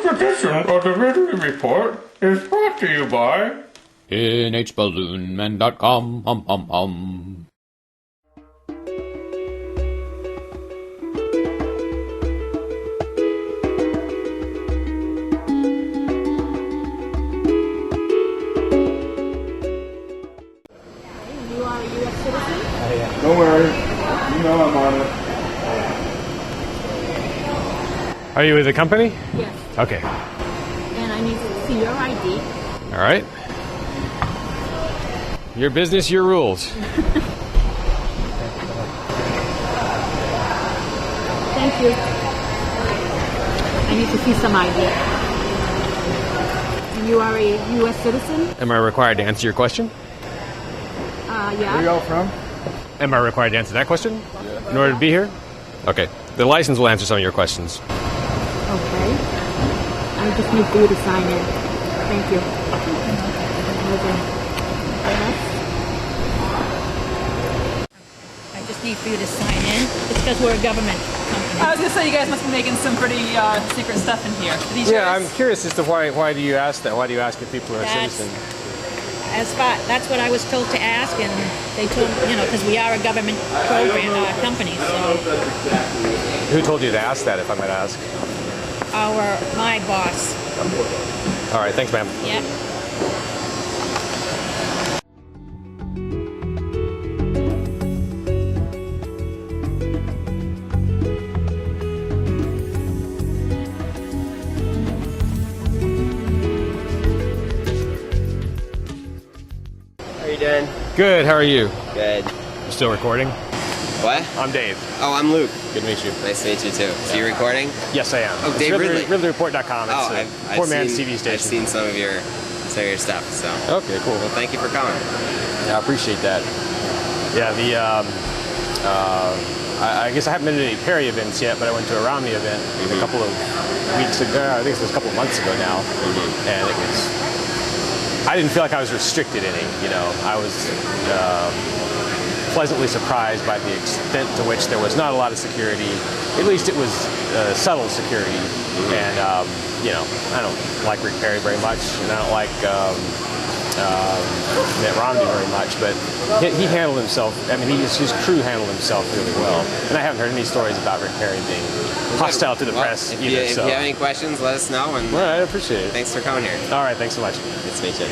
This edition of the Ridley Report is brought to you by nhballoonman.com. Hum hum hum. You are a U.S. citizen? Don't worry. You know I'm on it. Are you with the company? Yes. Okay. And I need to see your ID. All right. Your business, your rules. Thank you. I need to see some ID. And you are a U.S. citizen? Am I required to answer your question? Where Yeah. y'all from? Am I required to answer that question in order to be here? Okay. The license will answer some of your questions. Okay. I just need for you to sign in. Thank you. Okay. I just need for you to sign in. It's because we're a government company. I was gonna say you guys must be making some pretty secret stuff in here. Are these Yeah, yours? I'm curious as to why do you ask that? Why do you ask if people are That's- citizens? That's what I was told to ask, and they told because we are a government program company. So Who told you to ask that, if I might ask? my boss. All right, thanks, ma'am. Yep. How are you doing? Good, how are you? Good. You still recording? What? I'm Dave. Oh, I'm Luke. Good to meet you. Nice to meet you too. So you recording? Yes, I am. Oh, Dave Ridley. RidleyReport.com. It's Oh, a I've four-man seen, TV station. I've seen some of your stuff. So. Okay, cool. Well, thank you for coming. Yeah, I appreciate that. Yeah, I guess I haven't been to any Perry events yet, but I went to a Romney event a couple of weeks ago. I think it was a couple of months ago now, and it was. I didn't feel like I was restricted any. I was pleasantly surprised by the extent to which there was not a lot of security. At least it was subtle security, and I don't like Rick Perry very much, and I don't like Mitt Romney very much, but he handled himself. I mean, his crew handled himself really well, and I haven't heard any stories about Rick Perry being hostile to the press If either. you have any questions, let us know. And Well, I appreciate it. thanks for coming here. All right, thanks so much. Good to meet you.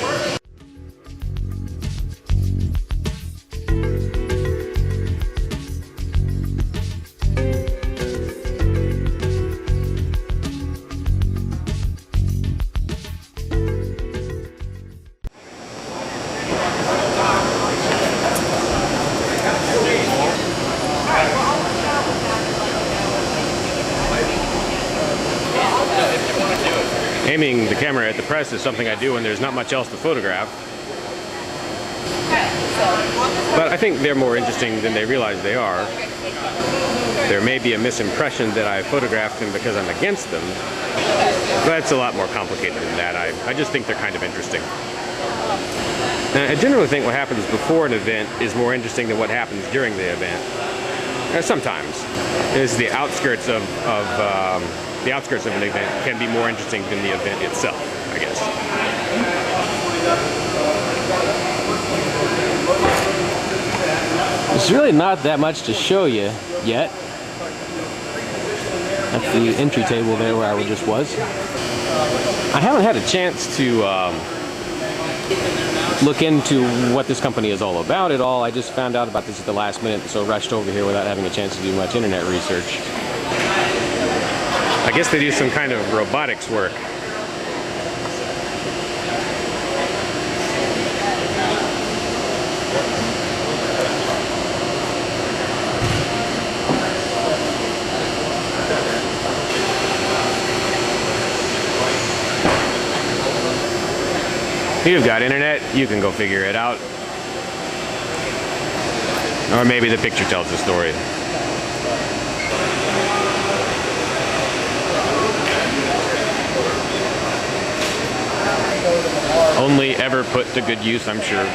Aiming the camera at the press is something I do when there's not much else to photograph. But I think they're more interesting than they realize they are. There may be a misimpression that I photographed them because I'm against them, but it's a lot more complicated than that. I just think they're kind of interesting. I generally think what happens before an event is more interesting than what happens during the event. Sometimes. It's the outskirts of an event can be more interesting than the event itself, I guess. There's really not that much to show you yet. That's the entry table there where I just was. I haven't had a chance to look into what this company is all about at all. I just found out about this at the last minute, so rushed over here without having a chance to do much internet research. I guess they do some kind of robotics work. If you've got internet, you can go figure it out. Or maybe the picture tells the story. Only ever put to good use, I'm sure.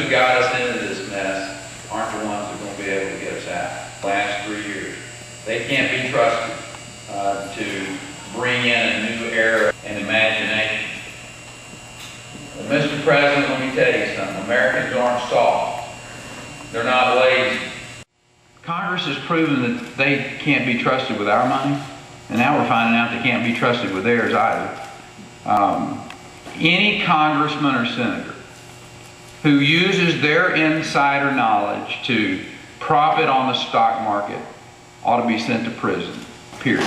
who got us into this mess aren't the ones that are going to be able to get us out. The last 3 years, they can't be trusted to bring in a new era and imagination. Well, Mr. President, let me tell you something. Americans aren't soft. They're not lazy. Congress has proven that they can't be trusted with our money, and now we're finding out they can't be trusted with theirs either. Any congressman or senator who uses their insider knowledge to profit on the stock market ought to be sent to prison, period.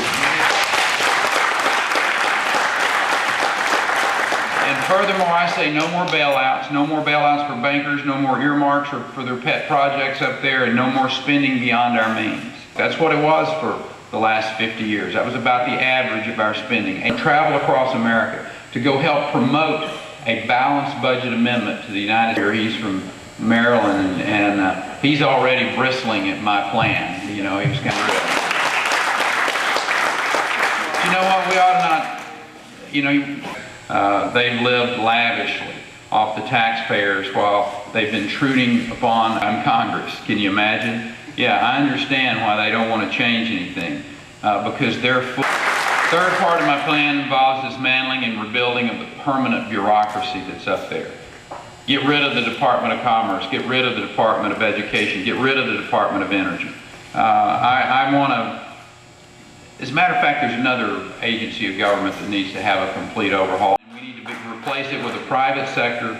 And furthermore, I say no more bailouts for bankers, no more earmarks for their pet projects up there, and no more spending beyond our means. That's what it was for the last 50 years. That was about the average of our spending. And travel across America to go help promote a balanced budget amendment to the United States. He's from Maryland, and he's already bristling at my plan. You know, he was kind of real. You know what, we ought to not, you know, they've lived lavishly off the taxpayers while they've been intruding upon Congress. Can you imagine? Yeah, I understand why they don't want to change anything, because they're full. Third part of my plan involves dismantling and rebuilding of the permanent bureaucracy that's up there. Get rid of the Department of Commerce, get rid of the Department of Education, get rid of the Department of Energy. I want to, as a matter of fact, there's another agency of government that needs to have a complete overhaul. We need to replace it with a private sector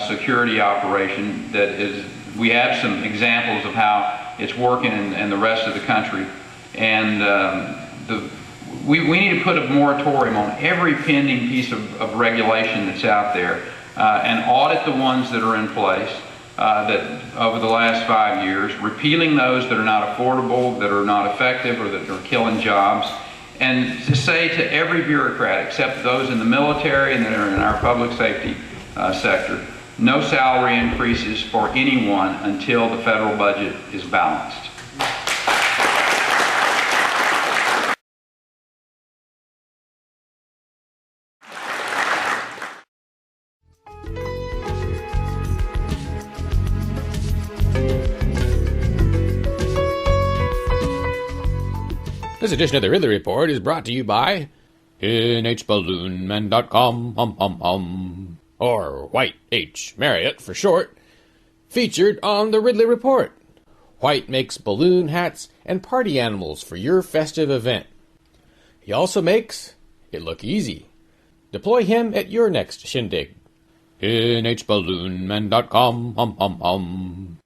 security operation that is, we have some examples of how it's working in the rest of the country. And we need to put a moratorium on every pending piece of regulation that's out there and audit the ones that are in place that over the last 5 years, repealing those that are not affordable, that are not effective, or that are killing jobs, and to say to every bureaucrat, except those in the military and that are in our public safety sector, no salary increases for anyone until the federal budget is balanced. This edition of the Ridley Report is brought to you by nhballoonman.com, or White H. Marriott for short, featured on the Ridley Report. White makes balloon hats and party animals for your festive event. He also makes it look easy. Deploy him at your next shindig. nhballoonman.com.